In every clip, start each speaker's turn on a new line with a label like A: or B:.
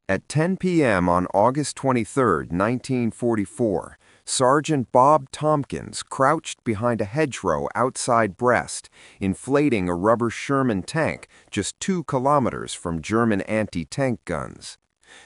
A: At 10 p.m. on August 23, 1944, Sergeant Bob Tompkins crouched behind a hedgerow outside Brest, inflating a rubber Sherman tank just 2 kilometers from German anti-tank guns.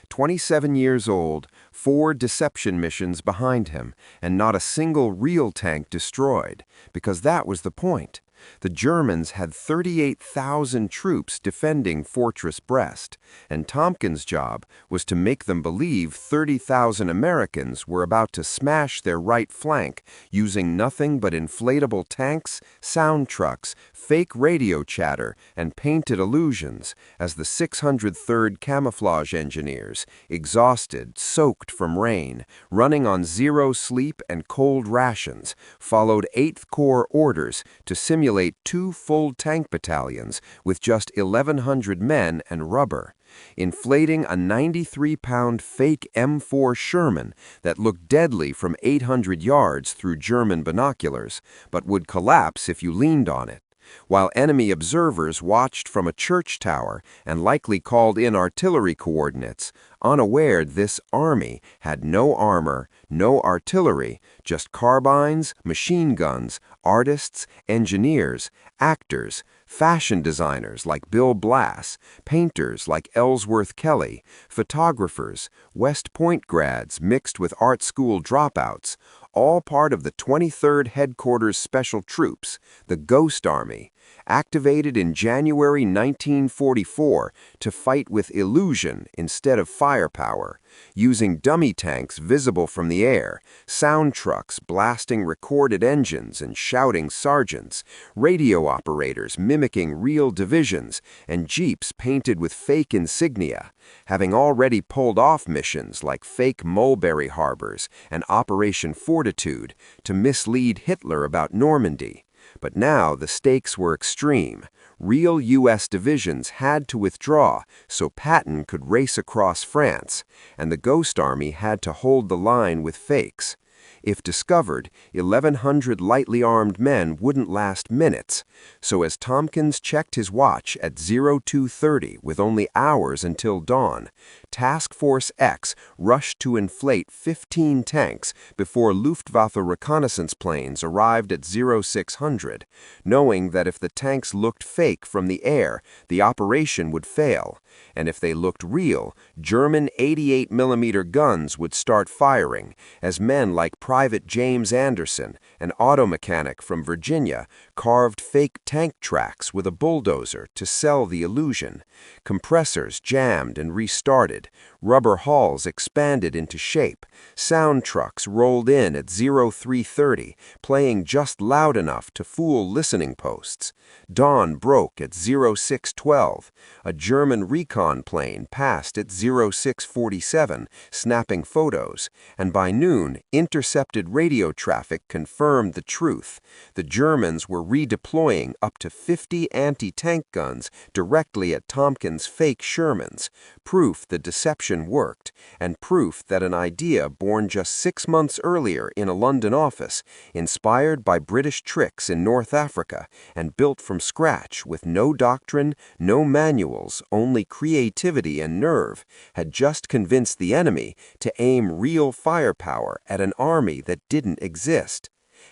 A: 27 years old, 4 deception missions behind him, and not a single real tank destroyed, because that was the point. The Germans had 38,000 troops defending Fortress Brest, and Tompkins' job was to make them believe 30,000 Americans were about to smash their right flank using nothing but inflatable tanks, sound trucks, fake radio chatter, and painted illusions as the 603rd Camouflage Engineers, exhausted, soaked from rain, running on zero sleep and cold rations, followed 8th Corps orders to simulate 2 full tank battalions with just 1,100 men and rubber, inflating a 93-pound fake M4 Sherman that looked deadly from 800 yards through German binoculars, but would collapse if you leaned on it, while enemy observers watched from a church tower and likely called in artillery coordinates, unaware this army had no armor, no artillery, just carbines, machine guns, artists, engineers, actors, fashion designers like Bill Blass, painters like Ellsworth Kelly, photographers, West Point grads mixed with art school dropouts, all part of the 23rd Headquarters Special Troops, the Ghost Army, activated in January 1944 to fight with illusion instead of firepower, using dummy tanks visible from the air, sound trucks blasting recorded engines and shouting sergeants, radio operators mimicking real divisions, and jeeps painted with fake insignia, having already pulled off missions like fake Mulberry Harbors and Operation Fortitude to mislead Hitler about Normandy. But now the stakes were extreme. Real U.S. divisions had to withdraw so Patton could race across France, and the Ghost Army had to hold the line with fakes. If discovered, 1,100 lightly armed men wouldn't last minutes, so as Tompkins checked his watch at 02:30 with only hours until dawn, Task Force X rushed to inflate 15 tanks before Luftwaffe reconnaissance planes arrived at 0600, knowing that if the tanks looked fake from the air, the operation would fail, and if they looked real, German 88mm guns would start firing, as men like Private James Anderson, an auto mechanic from Virginia, carved fake tank tracks with a bulldozer to sell the illusion. Compressors jammed and restarted, rubber hulls expanded into shape, sound trucks rolled in at 0330, playing just loud enough to fool listening posts. Dawn broke at 0612. A German recon plane passed at 0647, snapping photos, and by noon, intercepted radio traffic confirmed the truth. The Germans were redeploying up to 50 anti-tank guns directly at Tompkins' fake Shermans, proof the deception worked, and proof that an idea born just 6 months earlier in a London office, inspired by British tricks in North Africa, and built from scratch with no doctrine, no manuals, only creativity and nerve, had just convinced the enemy to aim real firepower at an army that didn't exist.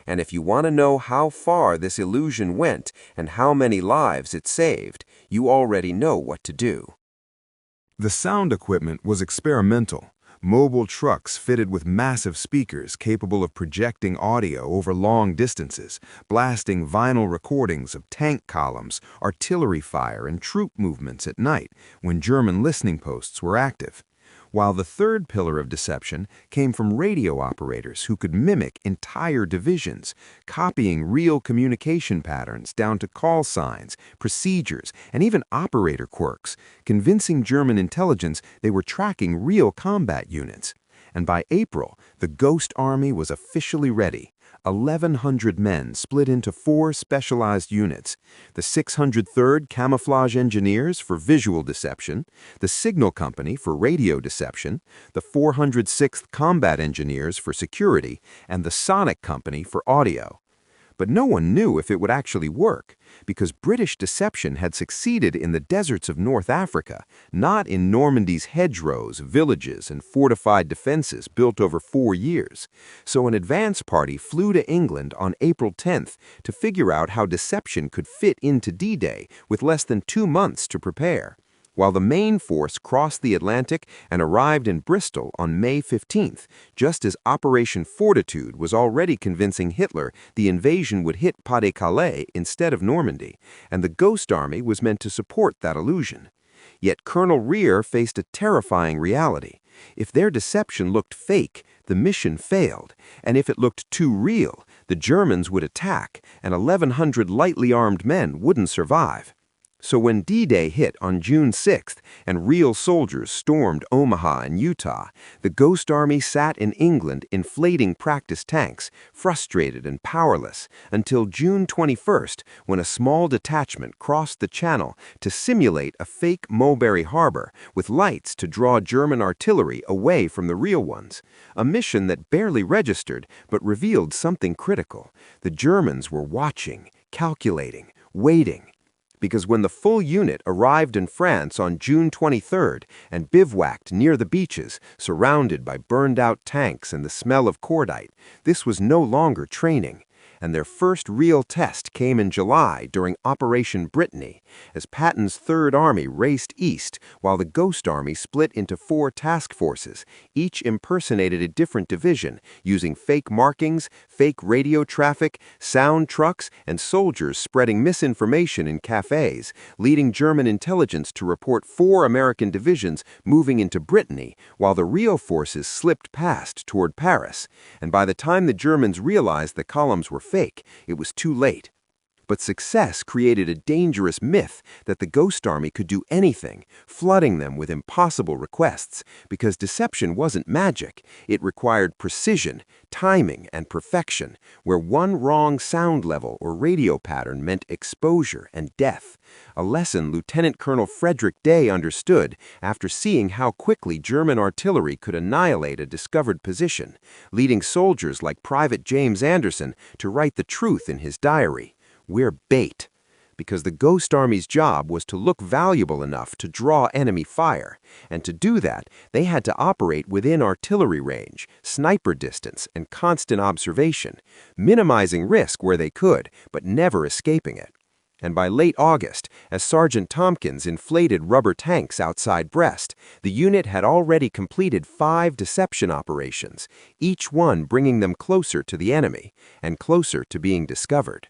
A: And if you want to know how far this illusion went and how many lives it saved, you already know what to do.
B: The sound equipment was experimental. Mobile trucks fitted with massive speakers capable of projecting audio over long distances, blasting vinyl recordings of tank columns, artillery fire, and troop movements at night when German listening posts were active. While the third pillar of deception came from radio operators who could mimic entire divisions, copying real communication patterns down to call signs, procedures, and even operator quirks, convincing German intelligence they were tracking real combat units. And by April, the Ghost Army was officially ready. 1,100 men split into 4 specialized units: the 603rd Camouflage Engineers for visual deception, the Signal Company for radio deception, the 406th Combat Engineers for security, and the Sonic Company for audio.
A: But no one knew if it would actually work, because British deception had succeeded in the deserts of North Africa, not in Normandy's hedgerows, villages, and fortified defenses built over 4 years. So an advance party flew to England on April 10th to figure out how deception could fit into D-Day with less than 2 months to prepare, while the main force crossed the Atlantic and arrived in Bristol on May 15th, just as Operation Fortitude was already convincing Hitler the invasion would hit Pas-de-Calais instead of Normandy, and the Ghost Army was meant to support that illusion. Yet Colonel Rear faced a terrifying reality. If their deception looked fake, the mission failed, and if it looked too real, the Germans would attack, and 1,100 lightly armed men wouldn't survive. So when D-Day hit on June 6th and real soldiers stormed Omaha and Utah, the Ghost Army sat in England inflating practice tanks, frustrated and powerless, until June 21st, when a small detachment crossed the Channel to simulate a fake Mulberry Harbor with lights to draw German artillery away from the real ones. A mission that barely registered but revealed something critical. The Germans were watching, calculating, waiting. Because when the full unit arrived in France on June 23rd and bivouacked near the beaches, surrounded by burned-out tanks and the smell of cordite, this was no longer training. And their first real test came in July during Operation Brittany, as Patton's Third Army raced east while the Ghost Army split into 4 task forces. Each impersonated a different division, using fake markings, fake radio traffic, sound trucks, and soldiers spreading misinformation in cafes, leading German intelligence to report 4 American divisions moving into Brittany, while the real forces slipped past toward Paris. And by the time the Germans realized the columns were fake, it was too late. But success created a dangerous myth that the Ghost Army could do anything, flooding them with impossible requests, because deception wasn't magic. It required precision, timing, and perfection, where one wrong sound level or radio pattern meant exposure and death. A lesson Lieutenant Colonel Frederick Day understood after seeing how quickly German artillery could annihilate a discovered position, leading soldiers like Private James Anderson to write the truth in his diary. "We're bait," because the Ghost Army's job was to look valuable enough to draw enemy fire, and to do that, they had to operate within artillery range, sniper distance, and constant observation, minimizing risk where they could, but never escaping it. And by late August, as Sergeant Tompkins inflated rubber tanks outside Brest, the unit had already completed 5 deception operations, each one bringing them closer to the enemy, and closer to being discovered.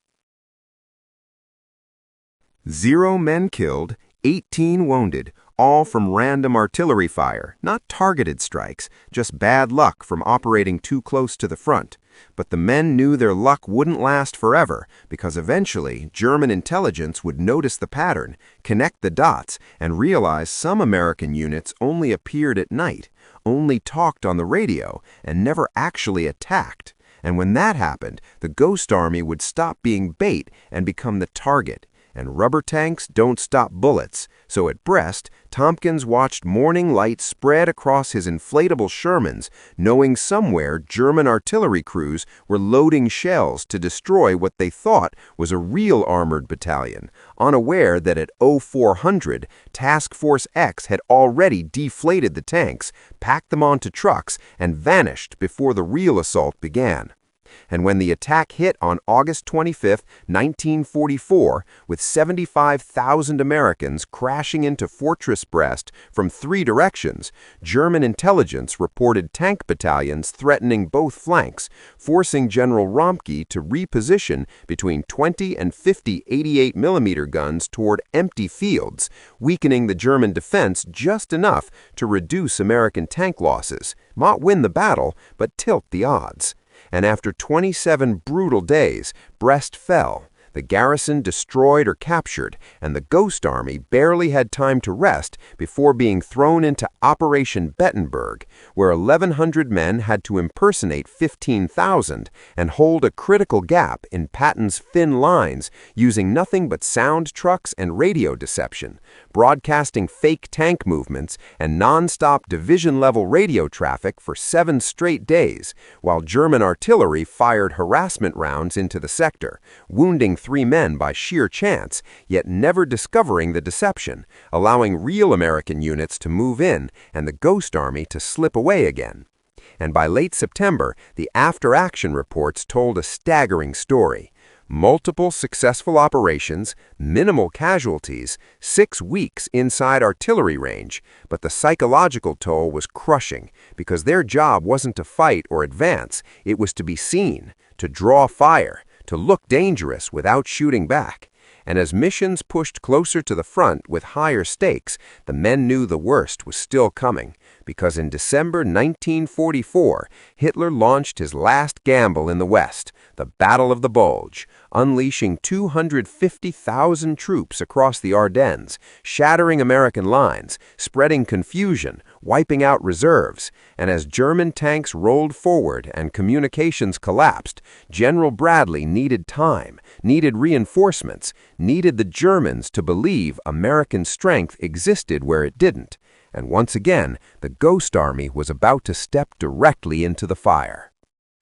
A: 0 men killed, 18 wounded, all from random artillery fire, not targeted strikes, just bad luck from operating too close to the front. But the men knew their luck wouldn't last forever, because eventually German intelligence would notice the pattern, connect the dots, and realize some American units only appeared at night, only talked on the radio, and never actually attacked. And when that happened, the Ghost Army would stop being bait and become the target. And rubber tanks don't stop bullets, so at Brest, Tompkins watched morning light spread across his inflatable Shermans, knowing somewhere German artillery crews were loading shells to destroy what they thought was a real armored battalion, unaware that at 0400, Task Force X had already deflated the tanks, packed them onto trucks, and vanished before the real assault began. And when the attack hit on August 25, 1944, with 75,000 Americans crashing into Fortress Brest from 3 directions, German intelligence reported tank battalions threatening both flanks, forcing General Romke to reposition between 20 and 50 88mm guns toward empty fields, weakening the German defense just enough to reduce American tank losses, not win the battle, but tilt the odds. And after 27 brutal days, Brest fell. the garrison destroyed or captured, and the Ghost Army barely had time to rest before being thrown into Operation Bettenberg, where 1,100 men had to impersonate 15,000 and hold a critical gap in Patton's thin lines using nothing but sound trucks and radio deception, broadcasting fake tank movements and non-stop division-level radio traffic for 7 straight days, while German artillery fired harassment rounds into the sector, wounding 3 men by sheer chance, yet never discovering the deception, allowing real American units to move in and the Ghost Army to slip away again. And by late September, the after-action reports told a staggering story. Multiple successful operations, minimal casualties, 6 weeks inside artillery range, but the psychological toll was crushing because their job wasn't to fight or advance, it was to be seen, to draw fire, to look dangerous without shooting back. And as missions pushed closer to the front with higher stakes, the men knew the worst was still coming, because in December 1944, Hitler launched his last gamble in the West, the Battle of the Bulge, unleashing 250,000 troops across the Ardennes, shattering American lines, spreading confusion, wiping out reserves. And as German tanks rolled forward and communications collapsed, General Bradley needed time, needed reinforcements, needed the Germans to believe American strength existed where it didn't. And once again, the Ghost Army was about to step directly into the fire.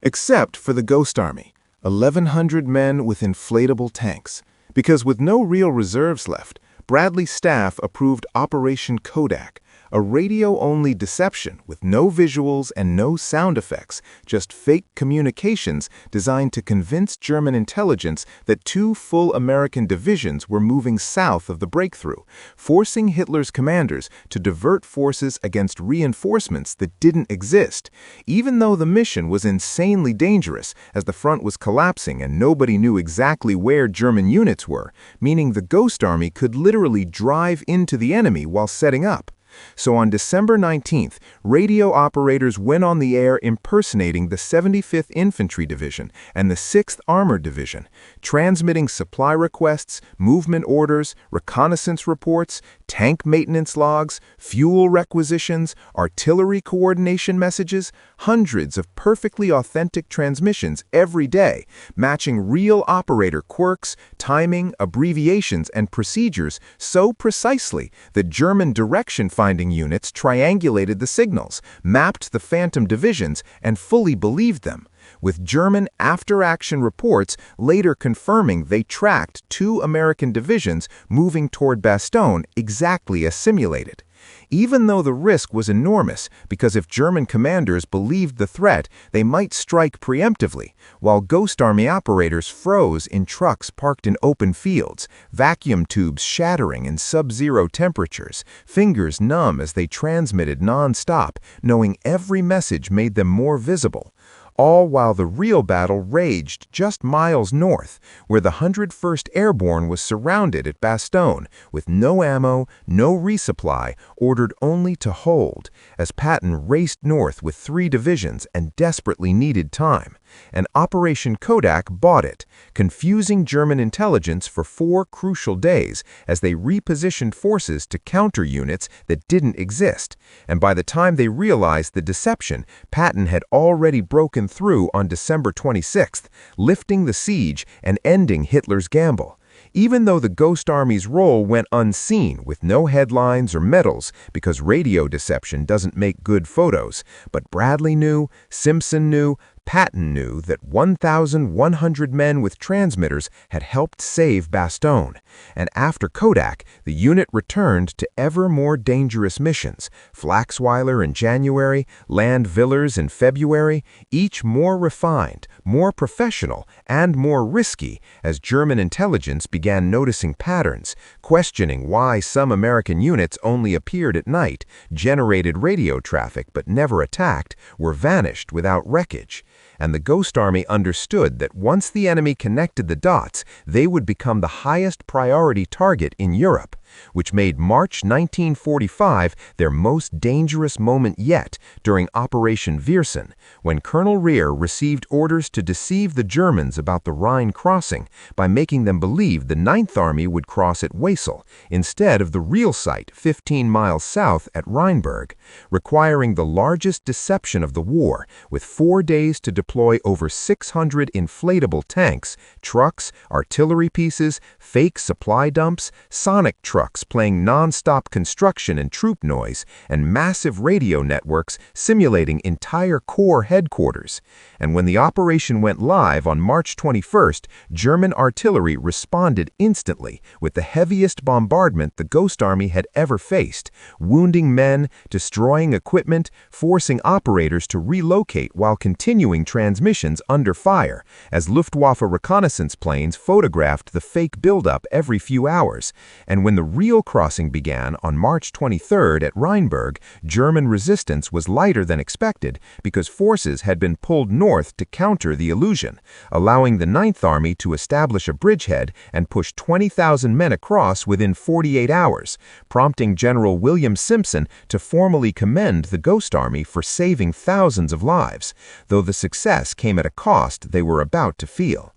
B: Except for the Ghost Army, 1,100 men with inflatable tanks. Because with no real reserves left, Bradley's staff approved Operation Kodak, a radio-only deception with no visuals and no sound effects, just fake communications designed to convince German intelligence that 2 full American divisions were moving south of the breakthrough, forcing Hitler's commanders to divert forces against reinforcements that didn't exist, even though the mission was insanely dangerous as the front was collapsing and nobody knew exactly where German units were, meaning the Ghost Army could literally drive into the enemy while setting up. So on December 19th, radio operators went on the air impersonating the 75th Infantry Division and the 6th Armored Division, transmitting supply requests, movement orders, reconnaissance reports, tank maintenance logs, fuel requisitions, artillery coordination messages, hundreds of perfectly authentic transmissions every day, matching real operator quirks, timing, abbreviations, and procedures so precisely that German direction-finding units triangulated the signals, mapped the phantom divisions, and fully believed them, with German after-action reports later confirming they tracked 2 American divisions moving toward Bastogne exactly as simulated. Even though the risk was enormous, because if German commanders believed the threat, they might strike preemptively, while Ghost Army operators froze in trucks parked in open fields, vacuum tubes shattering in sub-zero temperatures, fingers numb as they transmitted non-stop, knowing every message made them more visible. All while the real battle raged just miles north, where the 101st Airborne was surrounded at Bastogne, with no ammo, no resupply, ordered only to hold, as Patton raced north with 3 divisions and desperately needed time. And Operation Kodak bought it, confusing German intelligence for 4 crucial days as they repositioned forces to counter units that didn't exist. And by the time they realized the deception, Patton had already broken through on December 26th, lifting the siege and ending Hitler's gamble. Even though the Ghost Army's role went unseen with no headlines or medals because radio deception doesn't make good photos, but Bradley knew, Simpson knew, Patton knew that 1,100 men with transmitters had helped save Bastogne, and after Kodak, the unit returned to ever more dangerous missions, Flaxweiler in January, Land Villers in February, each more refined, more professional, and more risky as German intelligence began noticing patterns, questioning why some American units only appeared at night, generated radio traffic but never attacked, were vanished without wreckage. And the Ghost Army understood that once the enemy connected the dots, they would become the highest priority target in Europe.
A: which made March 1945 their most dangerous moment yet during Operation Viersen, when Colonel Rear received orders to deceive the Germans about the Rhine crossing by making them believe the Ninth Army would cross at Wesel instead of the real site 15 miles south at Rheinberg, requiring the largest deception of the war, with 4 days to deploy over 600 inflatable tanks, trucks, artillery pieces, fake supply dumps, sonic trucks playing non-stop construction and troop noise, and massive radio networks simulating entire corps headquarters. And when the operation went live on March 21st, German artillery responded instantly with the heaviest bombardment the Ghost Army had ever faced, wounding men, destroying equipment, forcing operators to relocate while continuing transmissions under fire, as Luftwaffe reconnaissance planes photographed the fake buildup every few hours. And when the real crossing began on March 23rd at Rheinberg, German resistance was lighter than expected because forces had been pulled north to counter the illusion, allowing the Ninth Army to establish a bridgehead and push 20,000 men across within 48 hours, prompting General William Simpson to formally commend the Ghost Army for saving thousands of lives, though the success came at a cost they were about to feel.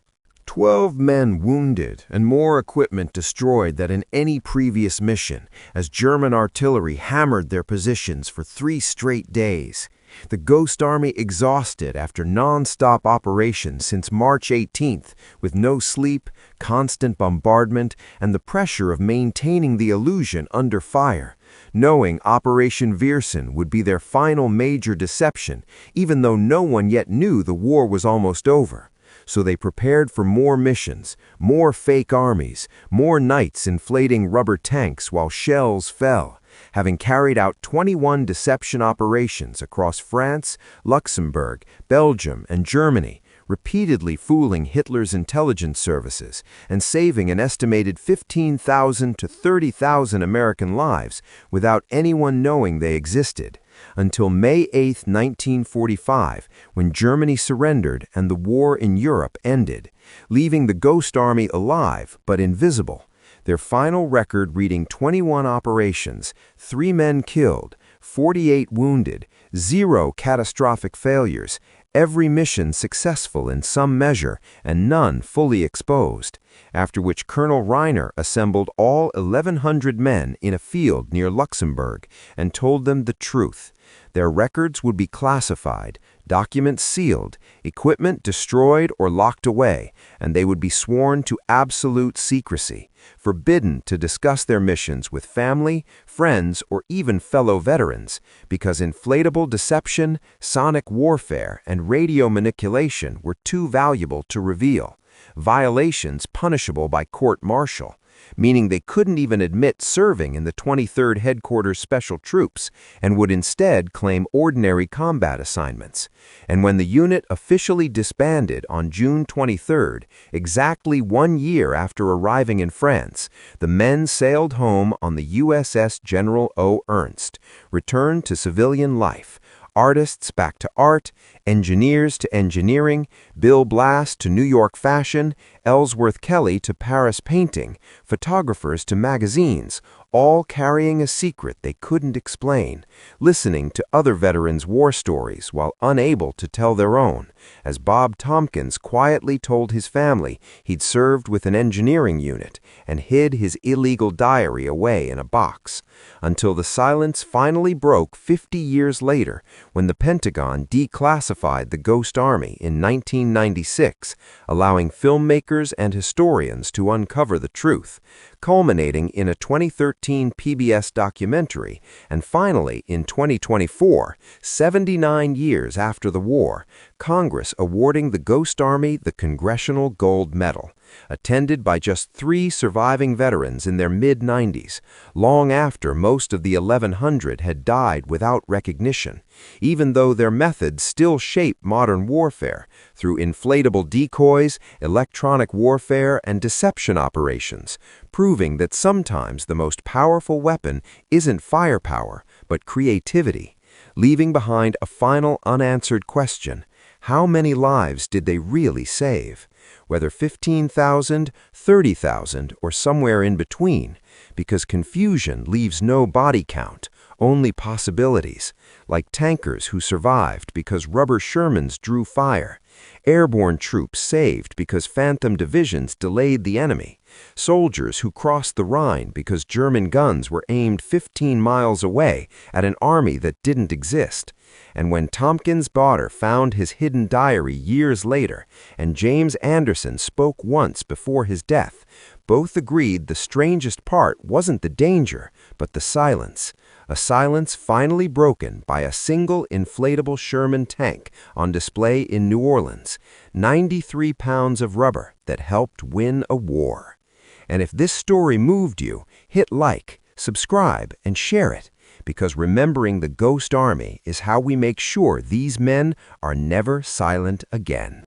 B: 12 men wounded and more equipment destroyed than in any previous mission, as German artillery hammered their positions for 3 straight days. The Ghost Army exhausted after non-stop operations since March 18th, with no sleep, constant bombardment, and the pressure of maintaining the illusion under fire, knowing Operation Viersen would be their final major deception, even though no one yet knew the war was almost over. So they prepared for more missions, more fake armies, more nights inflating rubber tanks while shells fell, having carried out 21 deception operations across France, Luxembourg, Belgium, and Germany, repeatedly fooling Hitler's intelligence services and saving an estimated 15,000 to 30,000 American lives without anyone knowing they existed, until May 8, 1945, when Germany surrendered and the war in Europe ended, leaving the Ghost Army alive but invisible, their final record reading 21 operations, 3 men killed, 48 wounded, 0 catastrophic failures, every mission successful in some measure and none fully exposed, after which Colonel Reiner assembled all 1,100 men in a field near Luxembourg and told them the truth. Their records would be classified, documents sealed, equipment destroyed or locked away, and they would be sworn to absolute secrecy, forbidden to discuss their missions with family, friends, or even fellow veterans, because inflatable deception, sonic warfare, and radio manipulation were too valuable to reveal, violations punishable by court-martial, meaning they couldn't even admit serving in the 23rd Headquarters Special Troops and would instead claim ordinary combat assignments. And when the unit officially disbanded on June 23rd, exactly 1 year after arriving in France, the men sailed home on the USS General O. Ernst, returned to civilian life, artists back to art, engineers to engineering, Bill Blass to New York fashion, Ellsworth Kelly to Paris painting, photographers to magazines, all carrying a secret they couldn't explain, listening to other veterans' war stories while unable to tell their own, as Bob Tompkins quietly told his family he'd served with an engineering unit and hid his illegal diary away in a box, until the silence finally broke 50 years later when the Pentagon declassified the Ghost Army in 1996, allowing filmmakers and historians to uncover the truth, culminating in a 2013 PBS documentary, and finally, in 2024, 79 years after the war, Congress awarding the Ghost Army the Congressional Gold Medal, attended by just 3 surviving veterans in their mid-90s, long after most of the 1,100 had died without recognition, even though their methods still shape modern warfare through inflatable decoys, electronic warfare, and deception operations, proving that sometimes the most powerful weapon isn't firepower, but creativity, leaving behind a final unanswered question:
A: How many lives did they really save? Whether 15,000, 30,000, or somewhere in between, because confusion leaves no body count, only possibilities, like tankers who survived because rubber Shermans drew fire, airborne troops saved because phantom divisions delayed the enemy, soldiers who crossed the Rhine because German guns were aimed 15 miles away at an army that didn't exist. And when Tompkins' daughter found his hidden diary years later, and James Anderson spoke once before his death, both agreed the strangest part wasn't the danger, but the silence. A silence finally broken by a single inflatable Sherman tank on display in New Orleans, 93 pounds of rubber that helped win a war. And if this story moved you, hit like, subscribe, and share it, because remembering the Ghost Army is how we make sure these men are never silent again.